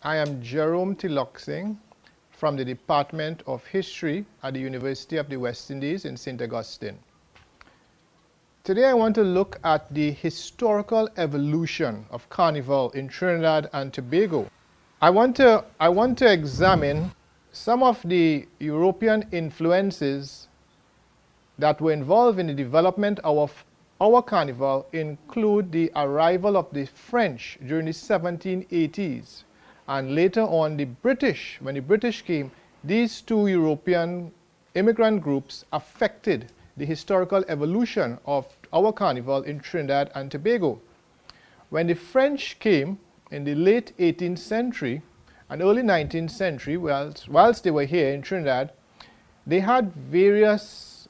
I am Jerome Teelucksingh from the Department of History at the University of the West Indies in St. Augustine. Today I want to look at the historical evolution of Carnival in Trinidad and Tobago. I want to examine some of the European influences that were involved in the development of our Carnival. Include the arrival of the French during the 1780s, and later on the British. When the British came, these two European immigrant groups affected the historical evolution of our Carnival in Trinidad and Tobago. When the French came in the late 18th century and early 19th century, whilst they were here in Trinidad, they had various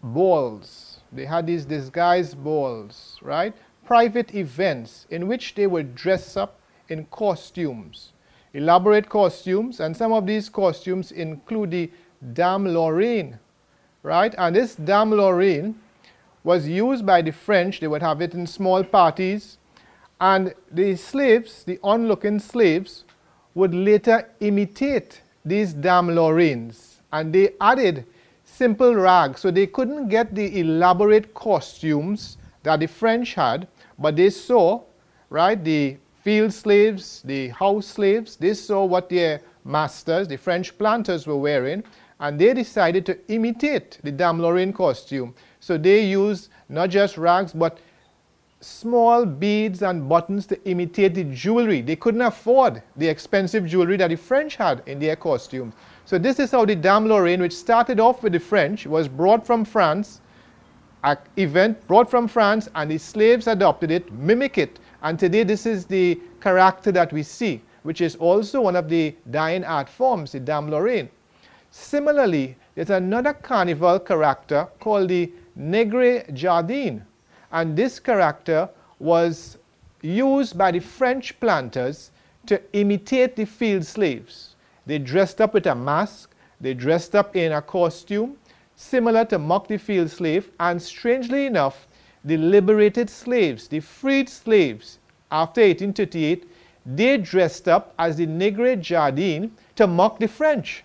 balls. They had these disguised balls, right? Private events in which they would dress up in costumes, elaborate costumes, and some of these costumes include the Dame Lorraine, right? And this Dame Lorraine was used by the French. They would have it in small parties, and the slaves, the onlooking slaves, would later imitate these Dame Lorraines, and they added simple rags, so they couldn't get the elaborate costumes that the French had, but they saw, right, the field slaves, the house slaves, they saw what their masters, the French planters, were wearing, and they decided to imitate the Dame Lorraine costume. So they used not just rags, but small beads and buttons to imitate the jewelry. They couldn't afford the expensive jewelry that the French had in their costumes. So this is how the Dame Lorraine, which started off with the French, was brought from France, an event brought from France, and the slaves adopted it, mimic it, and today this is the character that we see, which is also one of the dying art forms, the Dame Lorraine. Similarly, there's another Carnival character called the Negre Jardin, and this character was used by the French planters to imitate the field slaves. They dressed up with a mask, they dressed up in a costume similar to mock the field slave, and strangely enough, the liberated slaves, the freed slaves after 1838, they dressed up as the Negre Jardin to mock the French.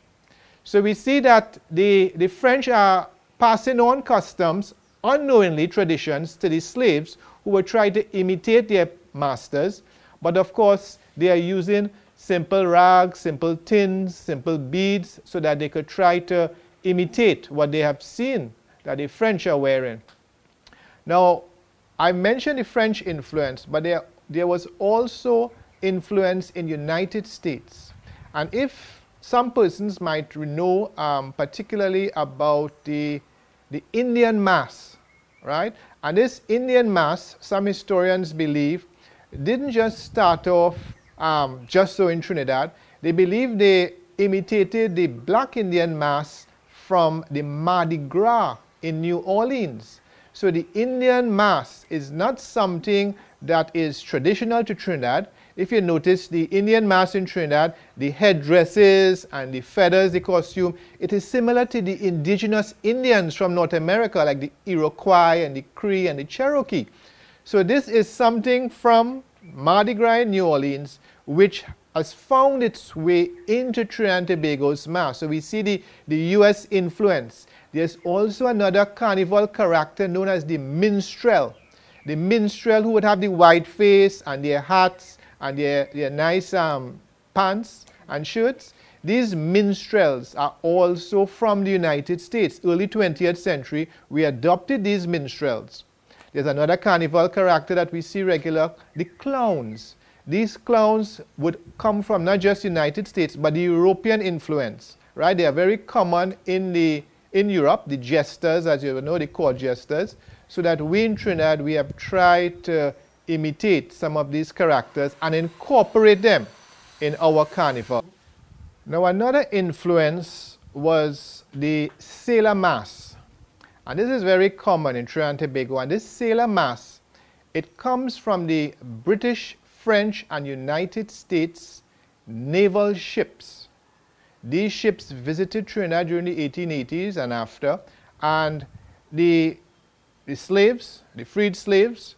So we see that the French are passing on customs, unknowingly traditions, to the slaves who were trying to imitate their masters, but of course they are using simple rags, simple tins, simple beads, so that they could try to imitate what they have seen that the French are wearing. Now, I mentioned the French influence, but there was also influence in the United States. And if some persons might know particularly about the Indian mass, right? And this Indian mass, some historians believe, didn't just start off just so in Trinidad. They believe they imitated the Black Indian mass from the Mardi Gras in New Orleans. So the Indian mass is not something that is traditional to Trinidad. If you notice the Indian mass in Trinidad, the headdresses and the feathers, the costume, it is similar to the indigenous Indians from North America, like the Iroquois and the Cree and the Cherokee. So this is something from Mardi Gras in New Orleans, which has found its way into Trinidad and Tobago's mass. So we see the U.S. influence. There's also another Carnival character known as the Minstrel. The Minstrel, who would have the white face and their hats and their nice pants and shirts. These minstrels are also from the United States. Early 20th century, we adopted these minstrels. There's another Carnival character that we see regular, the clowns. These clowns would come from not just the United States, but the European influence, right? They are very common in Europe, the jesters, as you know, the court jesters. So that we in Trinidad, we have tried to imitate some of these characters and incorporate them in our Carnival. Now, another influence was the sailor mass. And this is very common in Trinidad and Tobago. And this sailor mass, it comes from the British, French, and United States naval ships. These ships visited Trinidad during the 1880s and after, and the slaves, the freed slaves,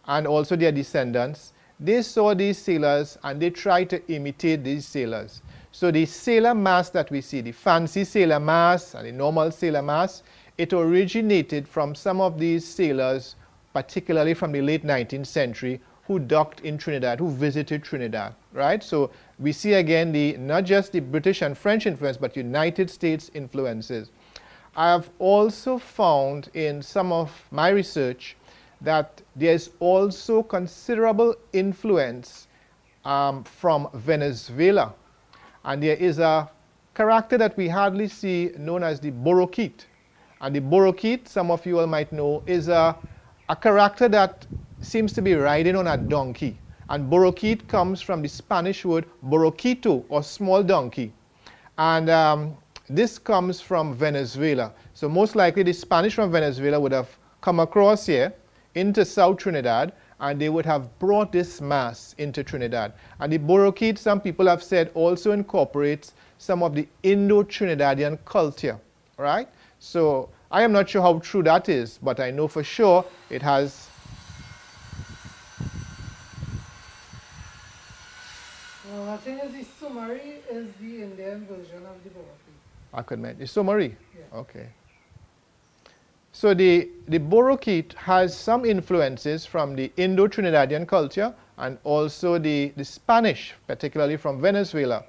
and also their descendants, they saw these sailors and they tried to imitate these sailors. So the sailor mask that we see, the fancy sailor mask and the normal sailor mask, it originated from some of these sailors, particularly from the late 19th century, who docked in Trinidad, who visited Trinidad, right? So we see again not just the British and French influence, but United States influences. I have also found in some of my research that there's also considerable influence from Venezuela. And there is a character that we hardly see known as the Boroquit. And the Boroquit, some of you all might know, is a character that seems to be riding on a donkey. And Boroquit comes from the Spanish word boroquito, or small donkey. And this comes from Venezuela. So most likely the Spanish from Venezuela would have come across here into South Trinidad, and they would have brought this mass into Trinidad. And the Boroquit, some people have said, also incorporates some of the Indo-Trinidadian culture, right? So I am not sure how true that is, but I know for sure it has. Well, I think the Sumari is the Indian version of the Boroquit. I could mention. The Sumari? Yeah. Okay. So the Boroquit has some influences from the Indo-Trinidadian culture and also the Spanish, particularly from Venezuela.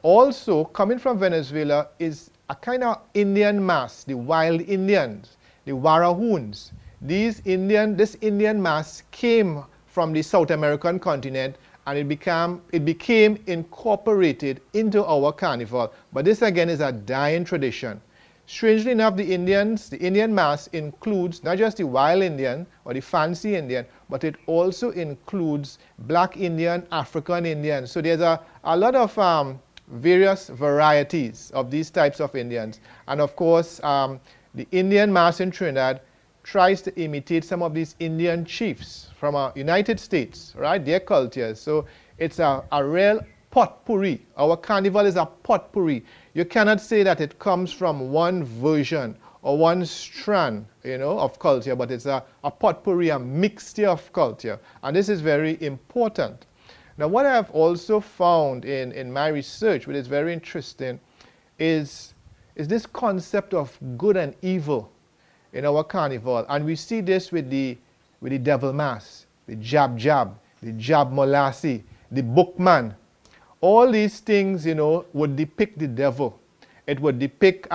Also, coming from Venezuela is a kind of Indian mass, the wild Indians, the Warahoons. This Indian mass came from the South American continent, and it became incorporated into our carnival. But this again is a dying tradition. Strangely enough, the Indian mass includes not just the wild Indian or the fancy Indian, but it also includes black Indian, African Indian. So there's a lot of various varieties of these types of Indians. And of course, the Indian mass in Trinidad tries to imitate some of these Indian chiefs from the United States, right? Their cultures. So it's a real potpourri. Our carnival is a potpourri. You cannot say that it comes from one version or one strand, of culture, but it's a potpourri, a mixture of culture. And this is very important. Now, what I have also found in my research, which is very interesting, is this concept of good and evil in our carnival. And we see this with the devil mask, the jab, the jab molassie, the bookman. All these things, would depict the devil. It would depict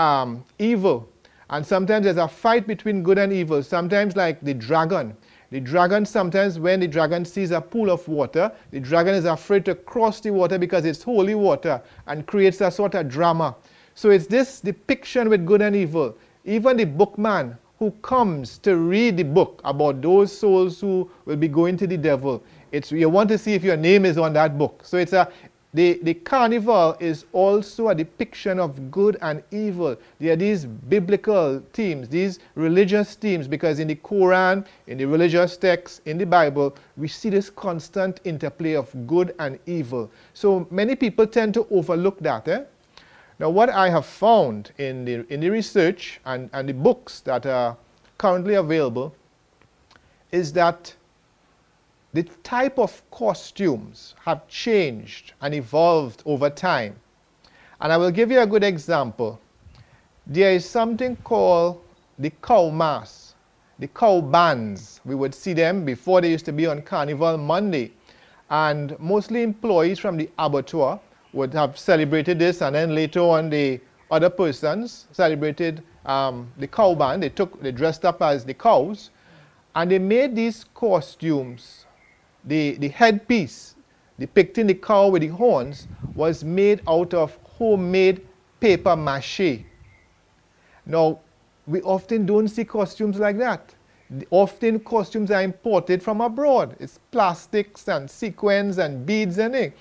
evil. And sometimes there's a fight between good and evil. Sometimes like the dragon. The dragon, sometimes when the dragon sees a pool of water, the dragon is afraid to cross the water because it's holy water and creates a sort of drama. So it's this depiction with good and evil. Even the bookman who comes to read the book about those souls who will be going to the devil, you want to see if your name is on that book. So the carnival is also a depiction of good and evil. There are these biblical themes, these religious themes, because in the Quran, in the religious texts, in the Bible, we see this constant interplay of good and evil. So many people tend to overlook that. Now, what I have found in the research and the books that are currently available is that the type of costumes have changed and evolved over time. And I will give you a good example. There is something called the cow mask, the cow bands. We would see them before. They used to be on Carnival Monday. And mostly employees from the abattoir would have celebrated this, and then later on the other persons celebrated the cow band. They dressed up as the cows, and they made these costumes. The headpiece depicting the cow with the horns was made out of homemade paper mache. Now, we often don't see costumes like that. Often costumes are imported from abroad. It's plastics and sequins and beads and things.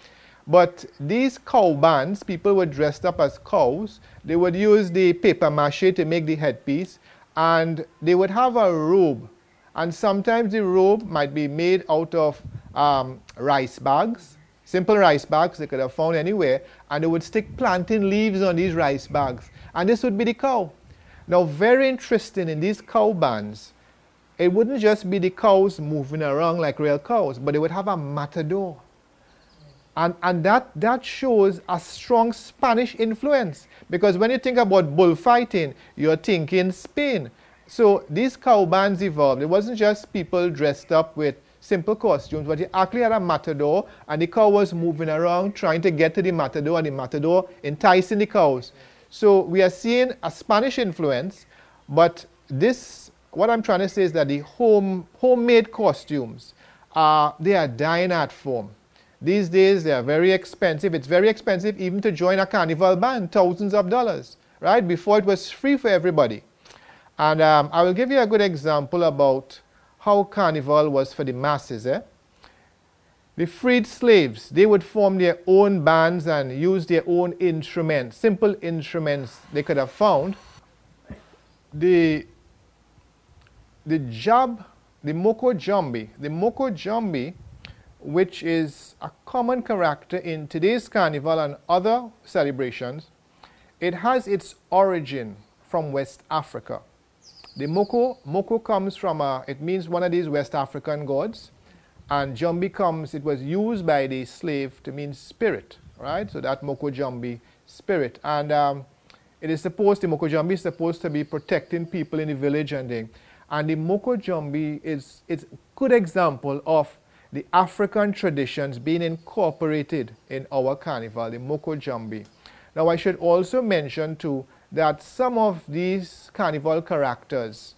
But these cow bands, people were dressed up as cows. They would use the paper mache to make the headpiece, and they would have a robe. And sometimes the robe might be made out of rice bags, simple rice bags they could have found anywhere, and they would stick plantain leaves on these rice bags. And this would be the cow. Now, very interesting in these cow bands, it wouldn't just be the cows moving around like real cows, but they would have a matador. And that shows a strong Spanish influence, because when you think about bullfighting, you're thinking Spain. So these cow bands evolved. It wasn't just people dressed up with simple costumes, but you actually had a matador, and the cow was moving around trying to get to the matador, and the matador enticing the cows. So we are seeing a Spanish influence, but this, what I'm trying to say is that the homemade costumes, they are dying art form. These days, they are very expensive. It's very expensive even to join a carnival band, thousands of dollars, right? Before it was free for everybody. And I will give you a good example about how carnival was for the masses. The freed slaves, they would form their own bands and use their own instruments, simple instruments they could have found. The Moko Jambi, which is a common character in today's carnival and other celebrations, it has its origin from West Africa. The Moko comes from, it means one of these West African gods, and Jambi comes, it was used by the slave to mean spirit, right? So that Moko Jambi, spirit. And the Moko Jambi is supposed to be protecting people in the village and thing. And the Moko Jambi it's a good example of the African traditions being incorporated in our carnival, the Moko Jambi. Now I should also mention too that some of these carnival characters,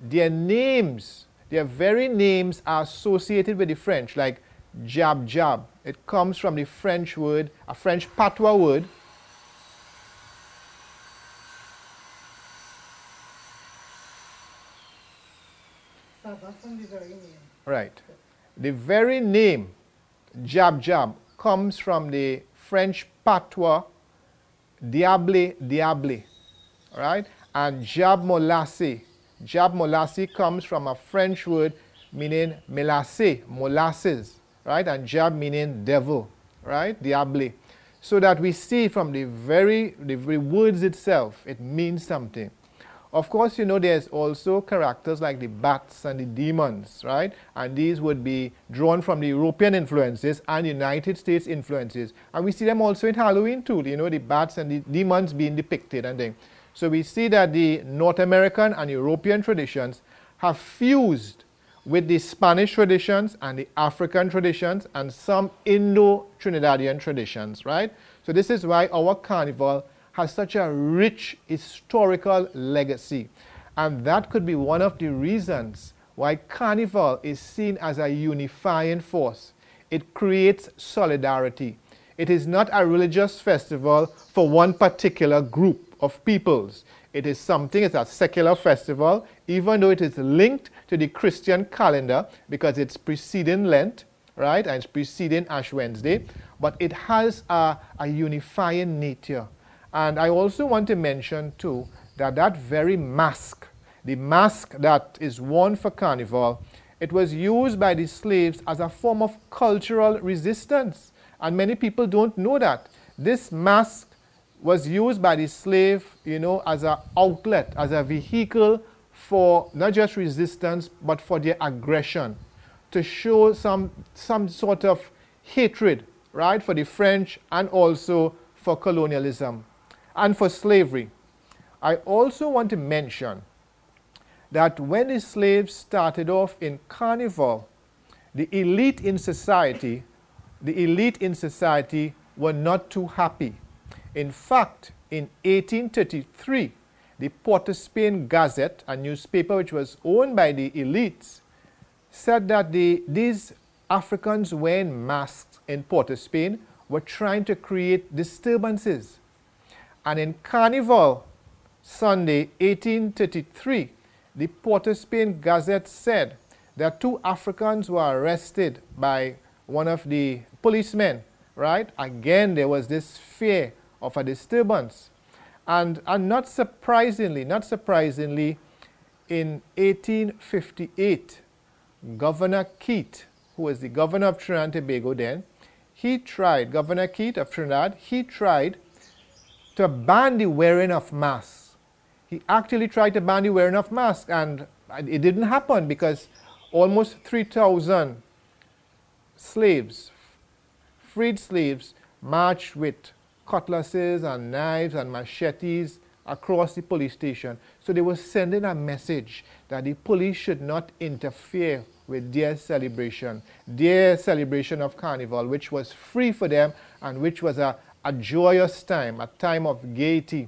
their names, their very names are associated with the French, like jab jab. It comes from the French word, a French patois word. So that's from the very name. Right. The very name, jab jab, comes from the French patois, diable, diable, right? And jab molasses comes from a French word meaning mélasse, molasses, right? And jab meaning devil, right? Diable. So that we see from the very words itself, it means something. Of course, you know, there's also characters like the bats and the demons, right? And these would be drawn from the European influences and United States influences. And we see them also in Halloween too, you know, the bats and the demons being depicted and things. So we see that the North American and European traditions have fused with the Spanish traditions and the African traditions and some Indo-Trinidadian traditions, right? So this is why our carnival has such a rich historical legacy. And that could be one of the reasons why carnival is seen as a unifying force. It creates solidarity. It is not a religious festival for one particular group of peoples. It is something, it's a secular festival, even though it is linked to the Christian calendar because it's preceding Lent, right? And it's preceding Ash Wednesday. But it has a unifying nature. And I also want to mention too that that very mask, the mask that is worn for carnival, it was used by the slaves as a form of cultural resistance. And many people don't know that. This mask was used by the slave, you know, as an outlet, as a vehicle for not just resistance, but for their aggression, to show some sort of hatred, right, for the French and also for colonialism and for slavery. I also want to mention that when the slaves started off in carnival, the elite in society were not too happy. In fact, in 1833, the Port of Spain Gazette, a newspaper which was owned by the elites, said that these Africans wearing masks in Port of Spain were trying to create disturbances. And in Carnival, Sunday, 1833, the Port of Spain Gazette said that 2 Africans were arrested by one of the policemen, right? Again, there was this fear of a disturbance. And not surprisingly, in 1858, Governor Keith, who was the governor of Trinidad and Tobago then, Governor Keith of Trinidad, he tried to ban the wearing of masks. He actually tried to ban the wearing of masks, and it didn't happen because almost 3,000 slaves, freed slaves, marched with cutlasses and knives and machetes across the police station. So they were sending a message that the police should not interfere with their celebration of Carnival, which was free for them and which was a joyous time, a time of gaiety.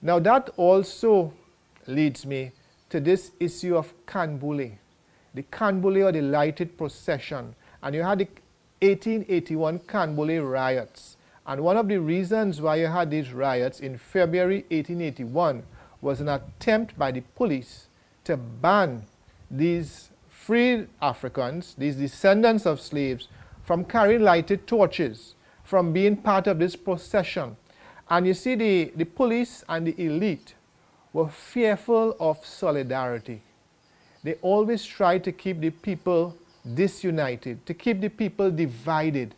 Now that also leads me to this issue of Canboulay. The Canboulay, or the lighted procession. And you had the 1881 Canboulay riots. And one of the reasons why you had these riots in February 1881 was an attempt by the police to ban these freed Africans, these descendants of slaves, from carrying lighted torches, from being part of this procession. And you see, the police and the elite were fearful of solidarity. They always tried to keep the people disunited, to keep the people divided.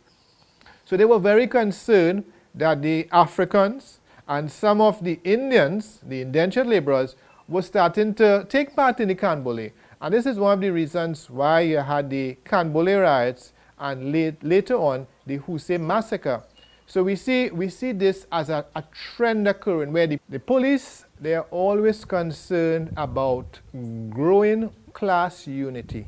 So they were very concerned that the Africans and some of the Indians, the indentured laborers, were starting to take part in the Canboulay. And this is one of the reasons why you had the Canboulay riots and later on the Hussein massacre. So we see this as a trend occurring where the police, they are always concerned about growing class unity.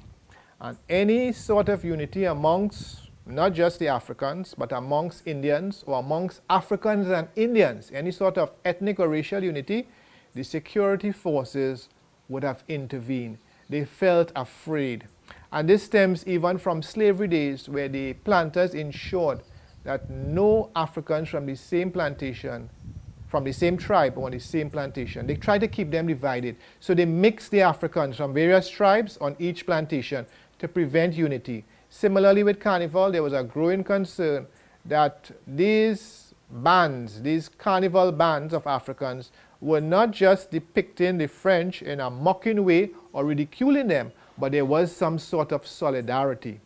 And any sort of unity amongst not just the Africans, but amongst Indians or amongst Africans and Indians, any sort of ethnic or racial unity, the security forces would have intervened. They felt afraid. And this stems even from slavery days, where the planters ensured that no Africans from the same plantation, from the same tribe or on the same plantation, they tried to keep them divided. So they mixed the Africans from various tribes on each plantation to prevent unity. Similarly with Carnival, there was a growing concern that these bands, these carnival bands of Africans, were not just depicting the French in a mocking way or ridiculing them, but there was some sort of solidarity.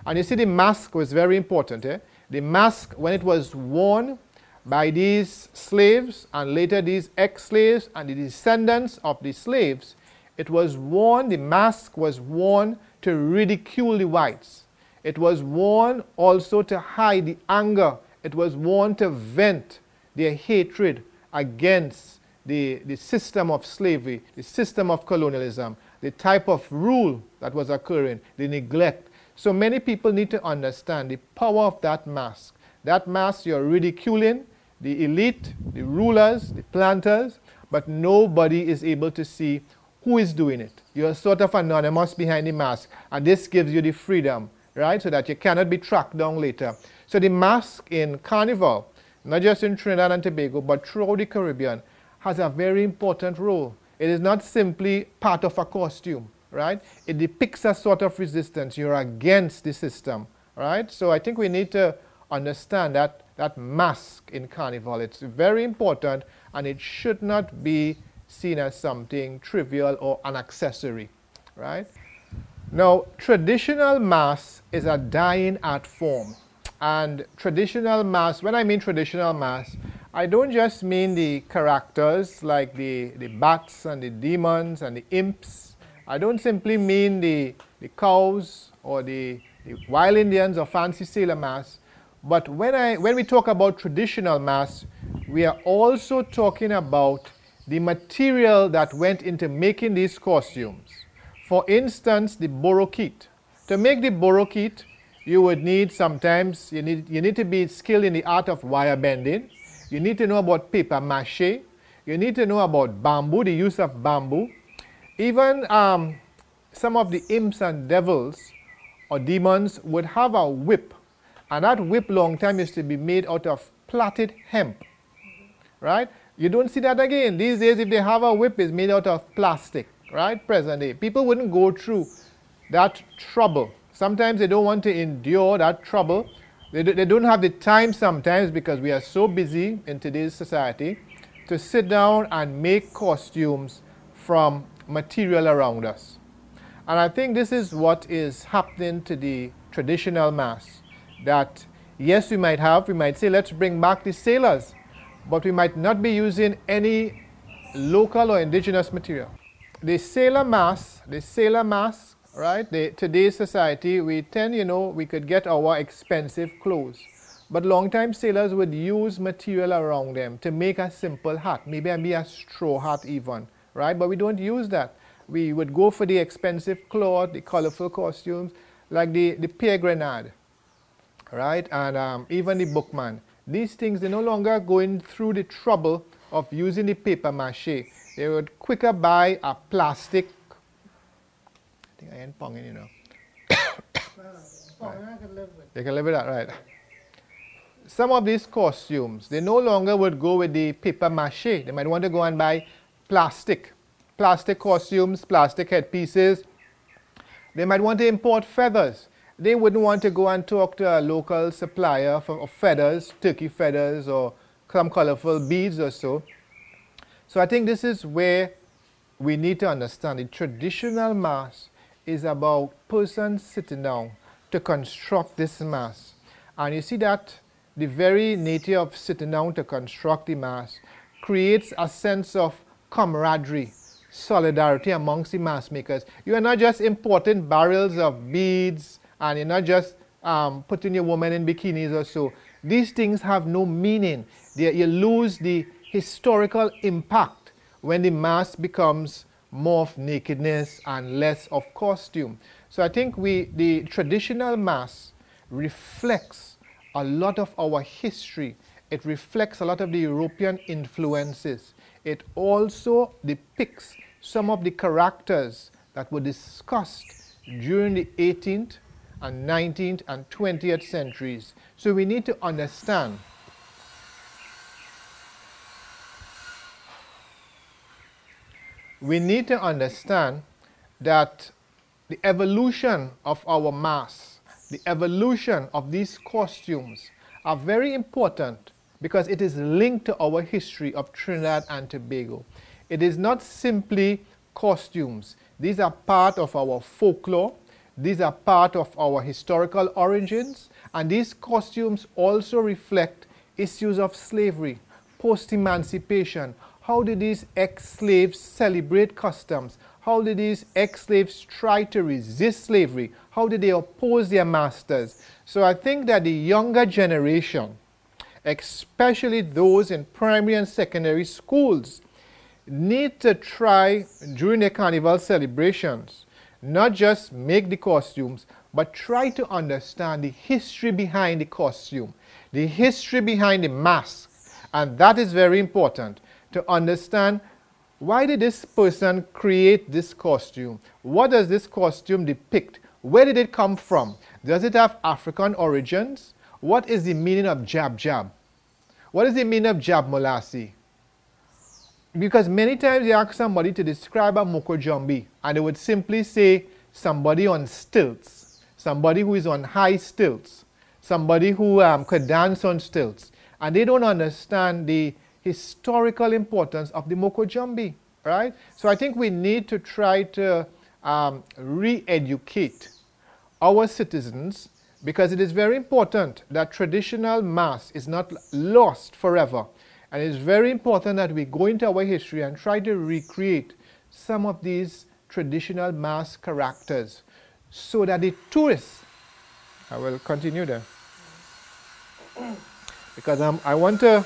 And you see, the mask was very important. The mask, when it was worn by these slaves and later these ex-slaves and the descendants of the slaves, it was worn, the mask was worn to ridicule the whites. It was worn also to hide the anger. It was worn to vent their hatred against the system of slavery, the system of colonialism, the type of rule that was occurring, the neglect. So many people need to understand the power of that mask. That mask, you're ridiculing the elite, the rulers, the planters, but nobody is able to see who is doing it. You're sort of anonymous behind the mask, and this gives you the freedom, right, so that you cannot be tracked down later. So the mask in Carnival, not just in Trinidad and Tobago, but throughout the Caribbean, has a very important role. It is not simply part of a costume, right? It depicts a sort of resistance. You're against the system, right? So I think we need to understand that mask in Carnival. It's very important, and it should not be seen as something trivial or an accessory, right? Now, traditional mask is a dying art form. And traditional mask, when I mean traditional mask, I don't just mean the characters like the bats and the demons and the imps. I don't simply mean the cows or the wild Indians or fancy sailor masks. But when we talk about traditional masks, we are also talking about the material that went into making these costumes. For instance, the borokit. To make the borokit, you would need sometimes, you need to be skilled in the art of wire bending. You need to know about paper mache. You need to know about bamboo, the use of bamboo. Even some of the imps and devils or demons would have a whip. And that whip long time used to be made out of plaited hemp. Right? You don't see that again. These days, if they have a whip, it's made out of plastic. Right? Present day. People wouldn't go through that trouble. Sometimes they don't want to endure that trouble. They don't have the time sometimes, because we are so busy in today's society, to sit down and make costumes from material around us. And I think this is what is happening to the traditional masks. That yes, we might say, let's bring back the sailors, but we might not be using any local or indigenous material. the sailor mask, right? Today's society, we tend, we could get our expensive clothes. But long-time sailors would use material around them to make a simple hat, maybe a straw hat even, right? But we don't use that. We would go for the expensive cloth, the colorful costumes, like the Pierre Grenade, right? And even the Bookman. These things, they're no longer going through the trouble of using the paper mache. They would quicker buy a plastic. I think I ain't ponging, Ponging I can live with. They can live with that, right? Some of these costumes, they no longer would go with the paper mache. They might want to go and buy plastic costumes, plastic headpieces. They might want to import feathers. They wouldn't want to go and talk to a local supplier of feathers, turkey feathers, or some colorful beads or so. So I think this is where we need to understand the traditional mask is about persons sitting down to construct this mask. And you see that the very nature of sitting down to construct the mask creates a sense of camaraderie, solidarity amongst the mask makers. You are not just importing barrels of beads, and you're not just putting your woman in bikinis or so. These things have no meaning. You lose the historical impact when the mask becomes more of nakedness and less of costume. So I think the traditional mask reflects a lot of our history. It reflects a lot of the European influences. It also depicts some of the characters that were discussed during the 18th and 19th and 20th centuries. So we need to understand that the evolution of our masks, the evolution of these costumes are very important because it is linked to our history of Trinidad and Tobago. It is not simply costumes. These are part of our folklore. These are part of our historical origins. And these costumes also reflect issues of slavery, post-emancipation. How did these ex-slaves celebrate customs? How did these ex-slaves try to resist slavery? How did they oppose their masters? So I think that the younger generation, especially those in primary and secondary schools, need to try during their carnival celebrations, not just make the costumes, but try to understand the history behind the costume, the history behind the mask. And that is very important to understand. Why did this person create this costume? What does this costume depict? Where did it come from? Does it have African origins? What is the meaning of jab jab? What is the meaning of jab molasses? Because many times you ask somebody to describe a mokojumbi and they would simply say somebody on stilts, somebody who is on high stilts, somebody who could dance on stilts. And they don't understand the historical importance of the mokojumbi, right? So I think we need to try to re-educate our citizens, because it is very important that traditional mask is not lost forever. And it's very important that we go into our history and try to recreate some of these traditional mask characters so that the tourists, I will continue there, because I want to,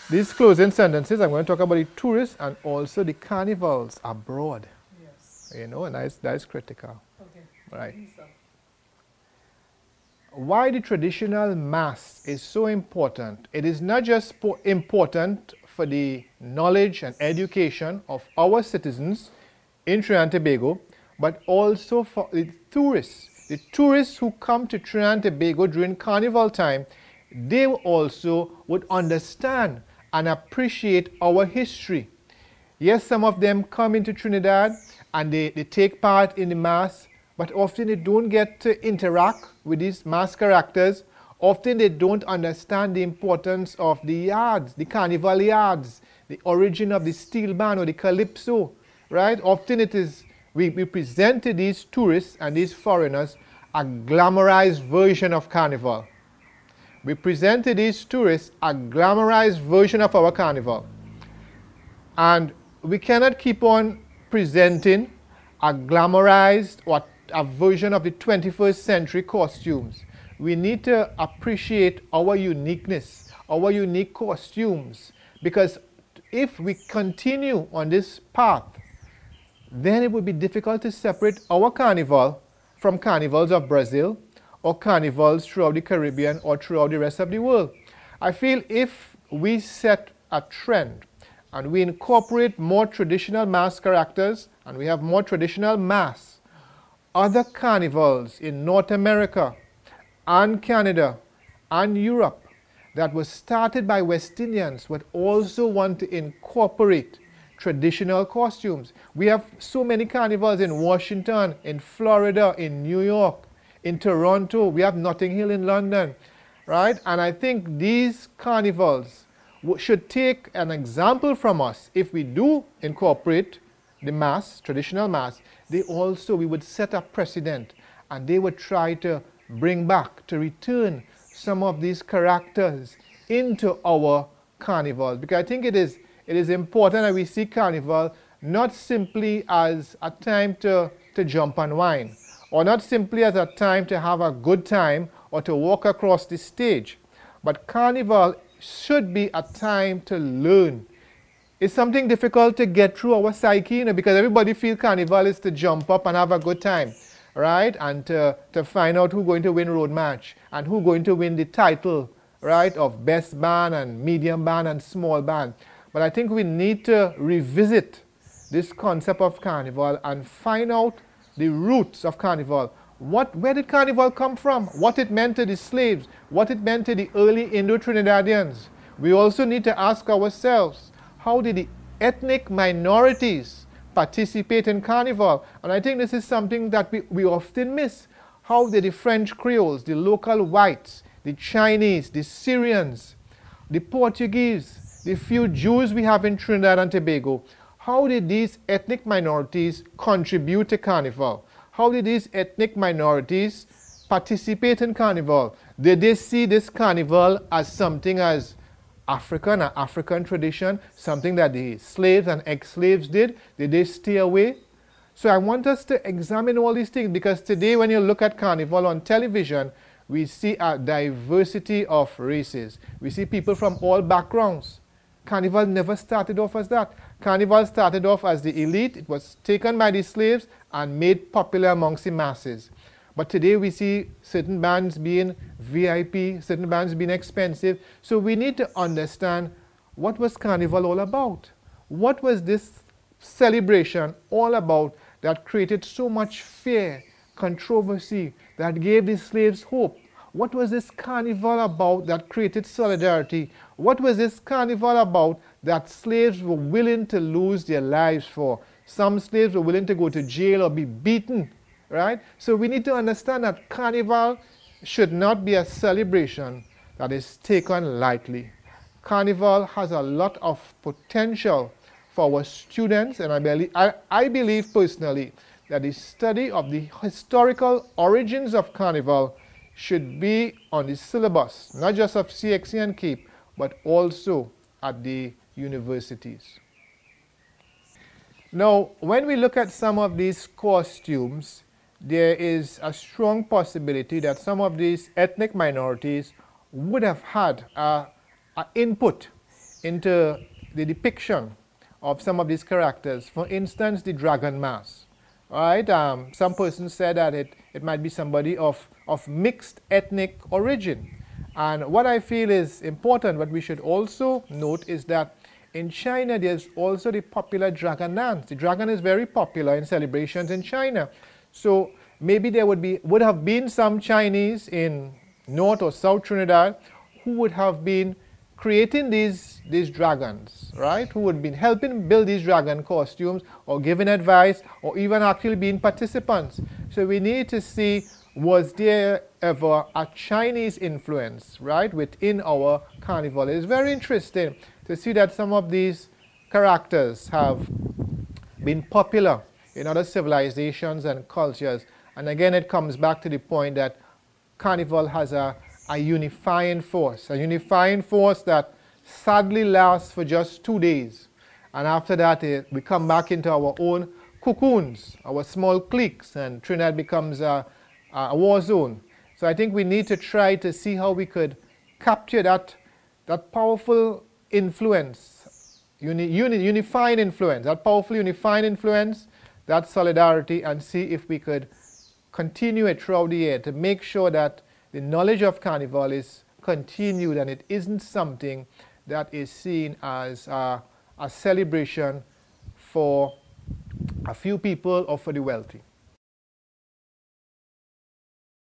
these closing sentences, I'm going to talk about the tourists and also the carnivals abroad. Yes. You know, and that is critical. Okay. Right. Lisa. Why the traditional mask is so important? It is not just important for the knowledge and education of our citizens in Trinidad and Tobago, but also for the tourists. The tourists who come to Trinidad and Tobago during carnival time, they also would understand and appreciate our history. Yes, some of them come into Trinidad and they take part in the mask, but often they don't get to interact with these mask characters. Often they don't understand the importance of the yards, the carnival yards, the origin of the steel band or the calypso, right? Often it is, we present to these tourists and these foreigners a glamorized version of carnival. We present to these tourists a glamorized version of our carnival. And we cannot keep on presenting a glamorized or a version of the 21st century costumes. We need to appreciate our uniqueness, our unique costumes, because if we continue on this path, then it would be difficult to separate our carnival from carnivals of Brazil or carnivals throughout the Caribbean or throughout the rest of the world. I feel if we set a trend and we incorporate more traditional mask characters and we have more traditional masks, other carnivals in North America and Canada and Europe that was started by West Indians would also want to incorporate traditional costumes. We have so many carnivals in Washington, in Florida, in New York, in Toronto. We have Notting Hill in London, right? And I think these carnivals should take an example from us. If we do incorporate the mask, traditional mask, we would set a precedent and they would try to bring back, to return some of these characters into our carnivals. Because I think it is important that we see carnival not simply as a time to jump and whine, or not simply as a time to have a good time or to walk across the stage, but carnival should be a time to learn. It's something difficult to get through our psyche, because everybody feels carnival is to jump up and have a good time, right? And to find out who's going to win road match and who's going to win the title, right, of best band and medium band and small band. But I think we need to revisit this concept of carnival and find out the roots of carnival. Where did carnival come from? What it meant to the slaves? What it meant to the early Indo-Trinidadians? We also need to ask ourselves, how did the ethnic minorities participate in carnival? And I think this is something that we often miss. How did the French Creoles, the local whites, the Chinese, the Syrians, the Portuguese, the few Jews we have in Trinidad and Tobago, how did these ethnic minorities contribute to carnival? How did these ethnic minorities participate in carnival? Did they see this carnival as something as African, an African tradition, something that the slaves and ex-slaves did? Did they stay away? So I want us to examine all these things, because today when you look at carnival on television, we see a diversity of races. We see people from all backgrounds. Carnival never started off as that. Carnival started off as the elite. It was taken by the slaves and made popular amongst the masses. But today we see certain bands being VIP, certain bands being expensive. So we need to understand, what was Carnival all about? What was this celebration all about that created so much fear, controversy, that gave the slaves hope? What was this carnival about that created solidarity? What was this carnival about that slaves were willing to lose their lives for? Some slaves were willing to go to jail or be beaten, right? So we need to understand that carnival should not be a celebration that is taken lightly. Carnival has a lot of potential for our students, and I believe personally that the study of the historical origins of carnival should be on the syllabus, not just of CXC and CAPE, but also at the universities. Now, when we look at some of these costumes, there is a strong possibility that some of these ethnic minorities would have had an input into the depiction of some of these characters. For instance, the dragon mask. All right, some person said that it might be somebody of mixed ethnic origin. And what I feel is important, what we should also note, is that in China there's also the popular dragon dance. The dragon is very popular in celebrations in China. So maybe there would have been some Chinese in North or South Trinidad who would have been creating these dragons, right? Who would have been helping build these dragon costumes, or giving advice, or even actually being participants. So we need to see, was there ever a Chinese influence, right, within our carnival? It's very interesting to see that some of these characters have been popular in other civilizations and cultures. And again, it comes back to the point that carnival has a unifying force that sadly lasts for just 2 days. And after that, we come back into our own cocoons, our small cliques, and Trinidad becomes a war zone. So I think we need to try to see how we could capture that powerful influence, unifying influence, that powerful unifying influence, that solidarity, and see if we could continue it throughout the year to make sure that the knowledge of Carnival is continued and it isn't something that is seen as a celebration for a few people or for the wealthy.